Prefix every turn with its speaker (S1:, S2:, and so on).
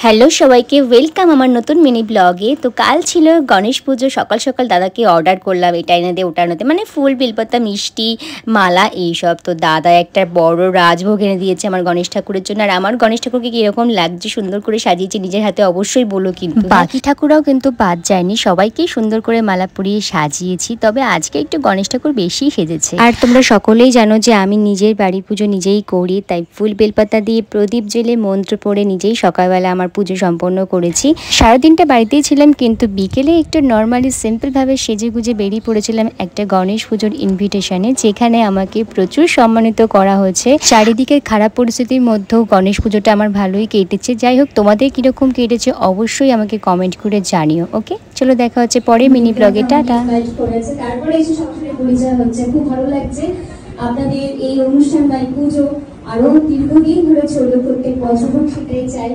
S1: Hello সবাইকে welcome আমার নতুন মিনি ব্লগে। তো কাল ছিল গণেশ পুজো, সকাল সকাল দাদাকে অর্ডার করলাম এটা এনে দে ওটা এনে দে, মানে ফুল বেলপাতা মিষ্টি মালা এইসব। তো দাদা একটা বড় রাজভোগ এনে দিয়েছে আমার গণেশ ঠাকুরের জন্য। আর আমার গণেশ ঠাকুরকে কীরকম লাগছে, সুন্দর করে সাজিয়েছে নিজের হাতে, অবশ্যই বলো। কিন্তু বাকি ঠাকুরাও কিন্তু বাদ যায়নি, সবাইকেই সুন্দর করে মালা পরিয়ে সাজিয়েছি। তবে আজকে একটু গণেশ ঠাকুর বেশি সেজেছে। আর তোমরা সকলেই জানো যে আমি নিজের বাড়ি পুজো নিজেই করি, তাই ফুল বেলপাতা দিয়ে প্রদীপ জ্বেলে মন্ত্র পড়ে নিজেই সকালবেলা আমার পুজো সম্পন্ন করেছি। সারাদিনটা বাড়িতেই ছিলাম, কিন্তু বিকেলে একটু নর্মালি সিম্পলভাবে সেজে গুজে বেরিয়ে পড়েছিলাম একটা গণেশ পুজোর ইনভিটেশনে, যেখানে আমাকে প্রচুর সম্মানিত করা হয়েছে। চারিদিকের খারাপ পরিস্থিতির মধ্যেও গণেশ পুজোটা আমার ভালোই কেটেছে। যাই হোক, তোমাদের কিরকম কেটেছে অবশ্যই আমাকে কমেন্ট করে জানিও। ওকে, চলো দেখা হচ্ছে পরে মিনি ব্লগে। টাটা।
S2: তারপরে এসে সবসময় পরিচয় হচ্ছে, খুব ভালো লাগছে আপনাদের এই অনুষ্ঠান বা পুজো আরো দীর্ঘদিন ধরে চলুক, প্রত্যেক বছর সেটাই চাই।